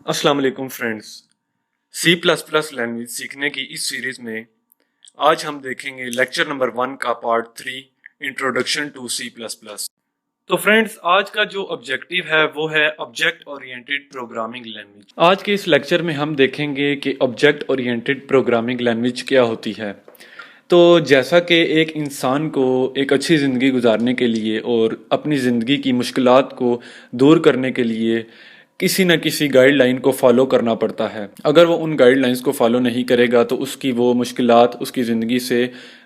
अस्सलाम वालेकुम friends. C plus plus language सीखने की इस सीरीज में आज हम देखेंगे लेक्चर नंबर 1 का part 3 introduction to C plus plus. तो फ्रेंड्स, आज का जो ऑब्जेक्टिव है वो है ऑब्जेक्ट ओरिएंटेड प्रोग्रामिंग लैंग्वेज। आज के इस लेक्चर में हम देखेंगे कि ऑब्जेक्ट ओरिएंटेड प्रोग्रामिंग लैंग्वेज क्या होती है। तो जैसा कि एक इंसान को एक अच्छी ज़िंदगी गुजारने के लिए और अपनी ज़िंदगी की मुश्किलात को दूर करने के लिए किसी न किसी गाइडलाइन को फॉलो करना पड़ता है। अगर वो उन गाइडलाइंस को फॉलो नहीं करेगा तो उसकी वो मुश्किलात उसकी ज़िंदगी से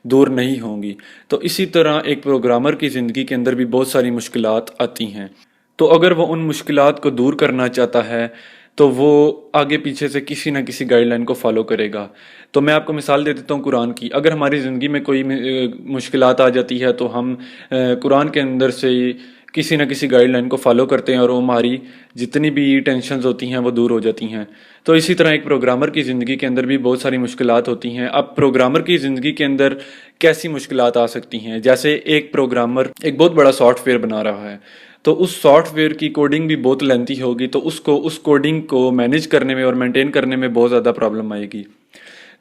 दूर नहीं होंगी। तो इसी तरह एक प्रोग्रामर की ज़िंदगी के अंदर भी बहुत सारी मुश्किलात आती हैं। तो अगर वो उन मुश्किलात को दूर करना चाहता है तो वो आगे पीछे से किसी न किसी गाइडलाइन को फॉलो करेगा। तो मैं आपको मिसाल दे देता हूँ कुरान की। अगर हमारी ज़िंदगी में कोई मुश्किलात आ जाती है तो हम कुरान के अंदर से किसी न किसी गाइडलाइन को फॉलो करते हैं और वो हमारी जितनी भी टेंशन्स होती हैं वो दूर हो जाती हैं। तो इसी तरह एक प्रोग्रामर की ज़िंदगी के अंदर भी बहुत सारी मुश्किलात होती हैं। अब प्रोग्रामर की ज़िंदगी के अंदर कैसी मुश्किलात आ सकती हैं? जैसे एक प्रोग्रामर एक बहुत बड़ा सॉफ्टवेयर बना रहा है, तो उस सॉफ्टवेयर की कोडिंग भी बहुत लेंथी होगी, तो उसको उस कोडिंग को मैनेज करने में और मेंटेन करने में बहुत ज़्यादा प्रॉब्लम आएगी।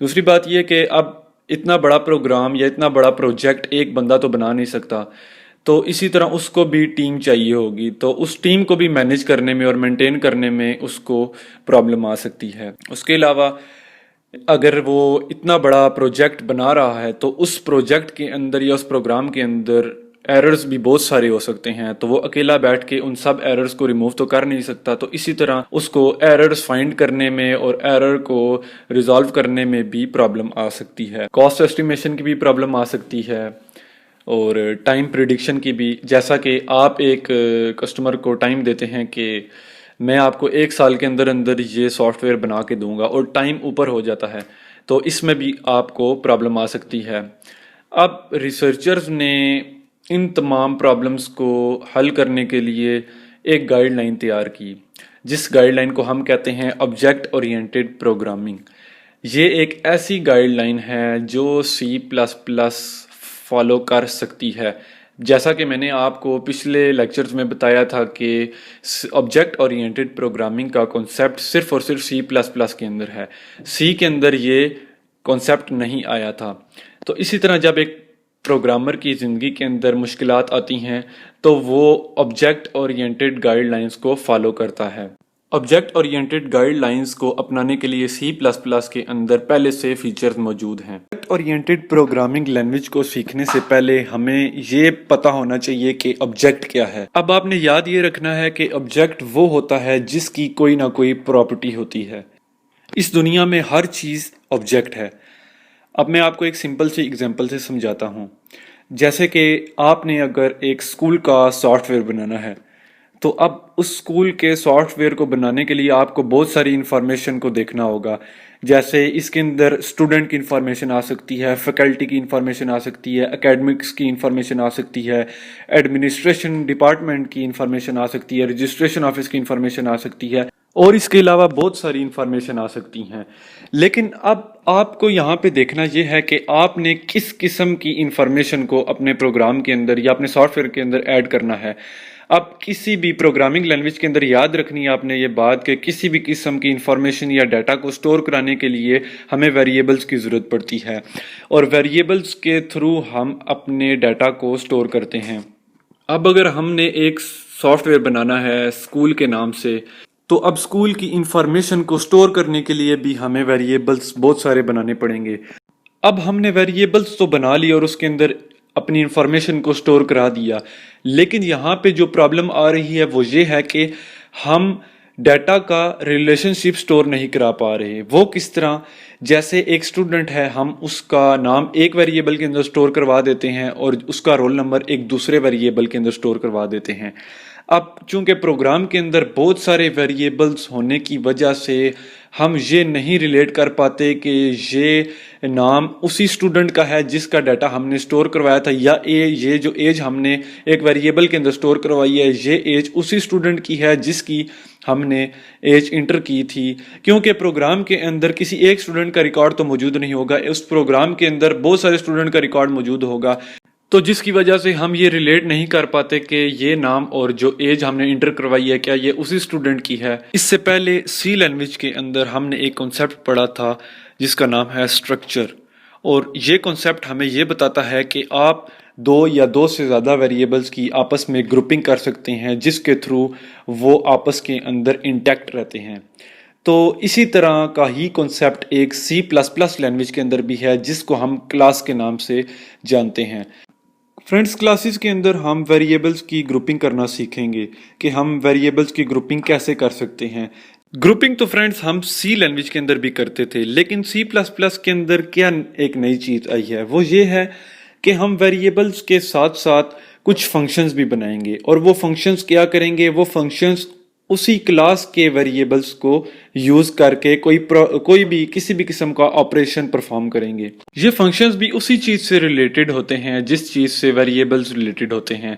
दूसरी बात यह कि अब इतना बड़ा प्रोग्राम या इतना बड़ा प्रोजेक्ट एक बंदा तो बना नहीं सकता, तो इसी तरह उसको भी टीम चाहिए होगी। तो उस टीम को भी मैनेज करने में और मेंटेन करने में उसको प्रॉब्लम आ सकती है। उसके अलावा अगर वो इतना बड़ा प्रोजेक्ट बना रहा है तो उस प्रोजेक्ट के अंदर या उस प्रोग्राम के अंदर एरर्स भी बहुत सारे हो सकते हैं। तो वो अकेला बैठ के उन सब एरर्स को रिमूव तो कर नहीं सकता। तो इसी तरह उसको एरर्स फाइंड करने में और एरर को रिजॉल्व करने में भी प्रॉब्लम आ सकती है। कॉस्ट एस्टिमेशन की भी प्रॉब्लम आ सकती है और टाइम प्रिडिक्शन की भी। जैसा कि आप एक कस्टमर को टाइम देते हैं कि मैं आपको 1 साल के अंदर अंदर ये सॉफ्टवेयर बना के दूंगा और टाइम ऊपर हो जाता है, तो इसमें भी आपको प्रॉब्लम आ सकती है। अब रिसर्चर्स ने इन तमाम प्रॉब्लम्स को हल करने के लिए एक गाइडलाइन तैयार की, जिस गाइडलाइन को हम कहते हैं ऑब्जेक्ट ओरिएंटेड प्रोग्रामिंग। ये एक ऐसी गाइडलाइन है जो सी प्लस प्लस फॉलो कर सकती है। जैसा कि मैंने आपको पिछले लेक्चर्स में बताया था कि ऑब्जेक्ट ओरिएंटेड प्रोग्रामिंग का कॉन्सेप्ट सिर्फ और सिर्फ सी प्लस प्लस के अंदर है। सी के अंदर ये कॉन्सेप्ट नहीं आया था। तो इसी तरह जब एक प्रोग्रामर की ज़िंदगी के अंदर मुश्किलात आती हैं तो वो ऑब्जेक्ट ओरिएंटेड गाइडलाइंस को फॉलो करता है। ऑब्जेक्ट ओरिएंटेड गाइडलाइंस को अपनाने के लिए सी प्लस प्लस के अंदर पहले से फीचर्स मौजूद हैं। ऑब्जेक्ट ओरिएंटेड प्रोग्रामिंग लैंग्वेज को सीखने से पहले हमें ये पता होना चाहिए कि ऑब्जेक्ट क्या है। अब आपने याद ये रखना है कि ऑब्जेक्ट वो होता है जिसकी कोई ना कोई प्रॉपर्टी होती है। इस दुनिया में हर चीज़ ऑब्जेक्ट है। अब मैं आपको एक सिंपल सी एग्जांपल से समझाता हूँ। जैसे कि आपने अगर एक स्कूल का सॉफ्टवेयर बनाना है, तो अब उस स्कूल के सॉफ्टवेयर को बनाने के लिए आपको बहुत सारी इन्फॉर्मेशन को देखना होगा। जैसे इसके अंदर स्टूडेंट की इन्फॉर्मेशन आ सकती है, फैकल्टी की इन्फॉर्मेशन आ सकती है, एकेडमिक्स की इन्फॉर्मेशन आ सकती है, एडमिनिस्ट्रेशन डिपार्टमेंट की इन्फॉर्मेशन आ सकती है, रजिस्ट्रेशन ऑफिस की इन्फॉर्मेशन आ सकती है और इसके अलावा बहुत सारी इन्फॉर्मेशन आ सकती हैं। लेकिन अब आपको यहाँ पे देखना यह है कि आपने किस किस्म की इन्फॉर्मेशन को अपने प्रोग्राम के अंदर या अपने सॉफ्टवेयर के अंदर ऐड करना है। अब किसी भी प्रोग्रामिंग लैंग्वेज के अंदर याद रखनी है आपने ये बात कि किसी भी किस्म की इंफॉर्मेशन या डाटा को स्टोर कराने के लिए हमें वेरिएबल्स की ज़रूरत पड़ती है और वेरिएबल्स के थ्रू हम अपने डाटा को स्टोर करते हैं। अब अगर हमने एक सॉफ्टवेयर बनाना है स्कूल के नाम से, तो अब स्कूल की इंफॉर्मेशन को स्टोर करने के लिए भी हमें वेरिएबल्स बहुत सारे बनाने पड़ेंगे। अब हमने वेरिएबल्स तो बना ली और उसके अंदर अपनी इंफॉर्मेशन को स्टोर करा दिया, लेकिन यहाँ पे जो प्रॉब्लम आ रही है वो ये है कि हम डाटा का रिलेशनशिप स्टोर नहीं करा पा रहे। वो किस तरह? जैसे एक स्टूडेंट है, हम उसका नाम एक वेरिएबल के अंदर स्टोर करवा देते हैं और उसका रोल नंबर एक दूसरे वेरिएबल के अंदर स्टोर करवा देते हैं। अब चूंकि प्रोग्राम के अंदर बहुत सारे वेरिएबल्स होने की वजह से हम ये नहीं रिलेट कर पाते कि ये नाम उसी स्टूडेंट का है जिसका डाटा हमने स्टोर करवाया था, या ये जो एज हमने एक वेरिएबल के अंदर स्टोर करवाई है ये एज उसी स्टूडेंट की है जिसकी हमने एज इंटर की थी। क्योंकि प्रोग्राम के अंदर किसी एक स्टूडेंट का रिकॉर्ड तो मौजूद नहीं होगा, उस प्रोग्राम के अंदर बहुत सारे स्टूडेंट का रिकॉर्ड मौजूद होगा। तो जिसकी वजह से हम ये रिलेट नहीं कर पाते कि ये नाम और जो एज हमने इंटर करवाई है क्या ये उसी स्टूडेंट की है। इससे पहले सी लैंग्वेज के अंदर हमने एक कॉन्सेप्ट पढ़ा था जिसका नाम है स्ट्रक्चर, और ये कॉन्सेप्ट हमें ये बताता है कि आप दो या दो से ज़्यादा वेरिएबल्स की आपस में ग्रुपिंग कर सकते हैं जिसके थ्रू वो आपस के अंदर इंटैक्ट रहते हैं। तो इसी तरह का ही कॉन्सेप्ट एक C++ लैंग्वेज के अंदर भी है जिसको हम क्लास के नाम से जानते हैं। फ्रेंड्स, क्लासेस के अंदर हम वेरिएबल्स की ग्रुपिंग करना सीखेंगे कि हम वेरिएबल्स की ग्रुपिंग कैसे कर सकते हैं। ग्रुपिंग तो फ्रेंड्स हम सी लैंग्वेज के अंदर भी करते थे, लेकिन C++ के अंदर क्या एक नई चीज़ आई है वो ये है कि हम वेरिएबल्स के साथ साथ कुछ फंक्शंस भी बनाएंगे, और वो फंक्शंस क्या करेंगे, वो फंक्शंस उसी क्लास के वेरिएबल्स को यूज करके कोई भी किसी भी किस्म का ऑपरेशन परफॉर्म करेंगे। ये फंक्शंस भी उसी चीज से रिलेटेड होते हैं जिस चीज से वेरिएबल्स रिलेटेड होते हैं,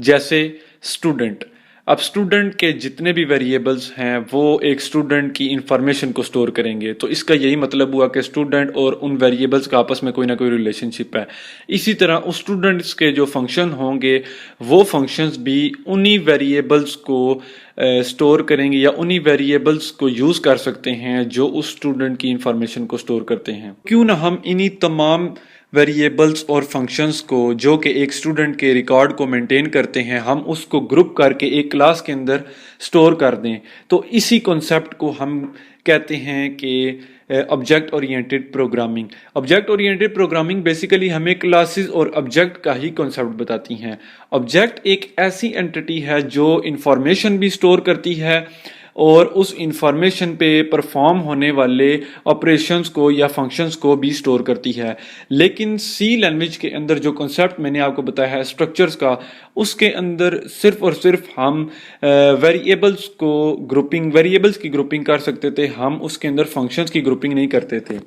जैसे स्टूडेंट। अब स्टूडेंट के जितने भी वेरिएबल्स हैं वो एक स्टूडेंट की इंफॉर्मेशन को स्टोर करेंगे, तो इसका यही मतलब हुआ कि स्टूडेंट और उन वेरिएबल्स का आपस में कोई ना कोई रिलेशनशिप है। इसी तरह उस स्टूडेंट्स के जो फंक्शन होंगे वो फंक्शंस भी उन्हीं वेरिएबल्स को स्टोर करेंगे या उन्हीं वेरिएबल्स को यूज कर सकते हैं जो उस स्टूडेंट की इंफॉर्मेशन को स्टोर करते हैं। क्यों ना हम इन्हीं तमाम वेरिएबल्स और फंक्शंस को जो कि एक स्टूडेंट के रिकॉर्ड को मेंटेन करते हैं, हम उसको ग्रुप करके एक क्लास के अंदर स्टोर कर दें। तो इसी कॉन्सेप्ट को हम कहते हैं कि object oriented programming. Object oriented programming basically हमें क्लासेस और ऑब्जेक्ट का ही कॉन्सेप्ट बताती हैं। ऑब्जेक्ट एक ऐसी एंटिटी है जो इंफॉर्मेशन भी स्टोर करती है और उस इंफॉर्मेशन पे परफॉर्म होने वाले ऑपरेशंस को या फंक्शंस को भी स्टोर करती है। लेकिन सी लैंग्वेज के अंदर जो कॉन्सेप्ट मैंने आपको बताया है स्ट्रक्चर्स का, उसके अंदर सिर्फ और सिर्फ हम वेरिएबल्स की ग्रुपिंग कर सकते थे, हम उसके अंदर फंक्शंस की ग्रुपिंग नहीं करते थे।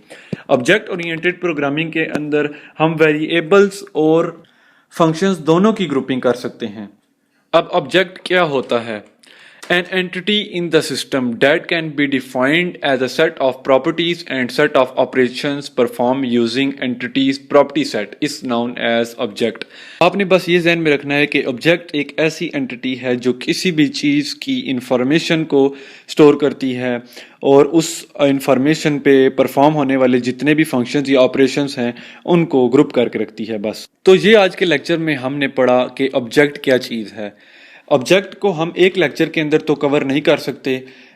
ऑब्जेक्ट ओरिएंटेड प्रोग्रामिंग के अंदर हम वेरिएबल्स और फंक्शंस दोनों की ग्रुपिंग कर सकते हैं। अब ऑब्जेक्ट क्या होता है? An entity in the system that can be defined as a set of properties and set of operations performed using entity's property set is known as object। आपने बस ये ध्यान में रखना है कि ऑब्जेक्ट एक ऐसी एंटिटी है जो किसी भी चीज़ की इंफॉर्मेशन को स्टोर करती है और उस इंफॉर्मेशन पे परफॉर्म होने वाले जितने भी फंक्शंस या ऑपरेशंस हैं उनको ग्रुप करके रखती है बस। तो ये आज के लेक्चर में हमने पढ़ा कि ऑब्जेक्ट क्या चीज़ है। ऑब्जेक्ट को हम एक लेक्चर के अंदर तो कवर नहीं कर सकते,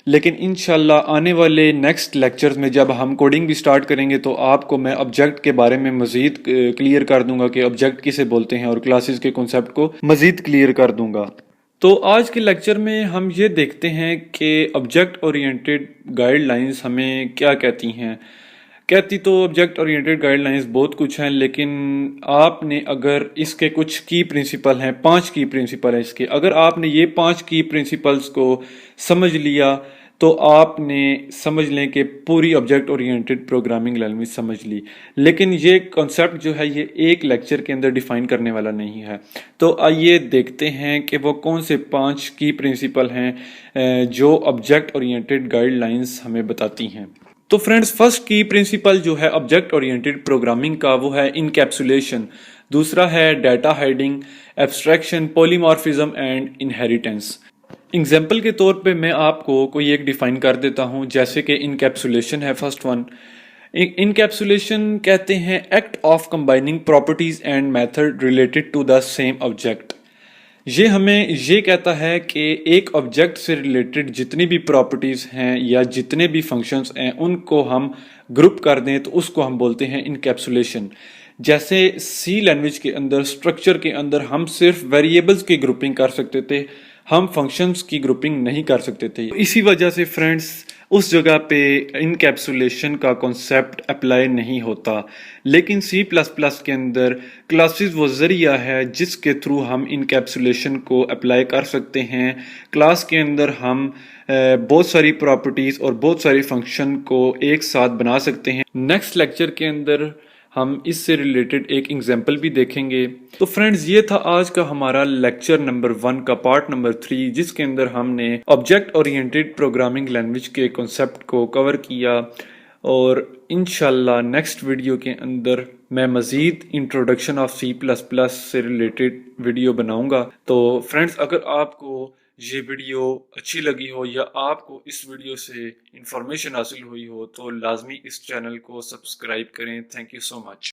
लेकिन इंशाल्लाह आने वाले नेक्स्ट लेक्चर्स में जब हम कोडिंग भी स्टार्ट करेंगे तो आपको मैं ऑब्जेक्ट के बारे में मज़ीद क्लियर कर दूंगा कि ऑब्जेक्ट किसे बोलते हैं और क्लासेस के कॉन्सेप्ट को मज़ीद क्लियर कर दूंगा। तो आज के लेक्चर में हम ये देखते हैं कि ऑब्जेक्ट ओरिएंटेड गाइडलाइंस हमें क्या कहती हैं। कहती तो ऑब्जेक्ट ओरिएंटेड गाइडलाइंस बहुत कुछ हैं, लेकिन आपने अगर इसके कुछ की प्रिंसिपल हैं, 5 की प्रिंसिपल है इसके, अगर आपने ये 5 की प्रिंसिपल्स को समझ लिया तो आपने समझ लें कि पूरी ऑब्जेक्ट ओरिएंटेड प्रोग्रामिंग लैंग्वेज समझ ली। लेकिन ये कॉन्सेप्ट जो है ये एक लेक्चर के अंदर डिफाइन करने वाला नहीं है। तो आइए देखते हैं कि वो कौन से 5 की प्रिंसिपल हैं जो ऑब्जेक्ट ओरिएंटेड गाइडलाइंस हमें बताती हैं। तो फ्रेंड्स, फर्स्ट की प्रिंसिपल जो है ऑब्जेक्ट ओरिएंटेड प्रोग्रामिंग का वो है इनकैप्सुलेशन, दूसरा है data hiding, abstraction, polymorphism and inheritance. Example के तौर पे मैं आपको कोई एक डिफाइन कर देता हूं, जैसे कि इनकैप्सुलेशन है फर्स्ट वन। इनकैप्सुलेशन कहते हैं act of combining properties and method related to the same object. ये हमें ये कहता है कि एक ऑब्जेक्ट से रिलेटेड जितनी भी प्रॉपर्टीज हैं या जितने भी फंक्शंस हैं उनको हम ग्रुप कर दें तो उसको हम बोलते हैं इनकैप्सुलेशन। जैसे सी लैंग्वेज के अंदर स्ट्रक्चर के अंदर हम सिर्फ वेरिएबल्स की ग्रुपिंग कर सकते थे, हम फंक्शंस की ग्रुपिंग नहीं कर सकते थे। इसी वजह से फ्रेंड्स उस जगह पे इनकैप्सुलेशन का कॉन्सेप्ट अप्लाई नहीं होता। लेकिन C++ के अंदर क्लासेस वो जरिया है जिसके थ्रू हम इनकैप्सुलेशन को अप्लाई कर सकते हैं। क्लास के अंदर हम बहुत सारी प्रॉपर्टीज और बहुत सारी फंक्शन को एक साथ बना सकते हैं। नेक्स्ट लेक्चर के अंदर हम इससे रिलेटेड एक एग्जाम्पल भी देखेंगे। तो फ्रेंड्स, ये था आज का हमारा लेक्चर नंबर 1 का पार्ट नंबर 3, जिसके अंदर हमने ऑब्जेक्ट ओरिएंटेड प्रोग्रामिंग लैंग्वेज के कॉन्सेप्ट को कवर किया। और इंशाल्लाह नेक्स्ट वीडियो के अंदर मैं मज़ीद introduction of C plus plus से रिलेटेड वीडियो बनाऊंगा। तो फ्रेंड्स, अगर आपको ये वीडियो अच्छी लगी हो या आपको इस वीडियो से इंफॉर्मेशन हासिल हुई हो तो लाजमी इस चैनल को सब्सक्राइब करें। Thank you so much.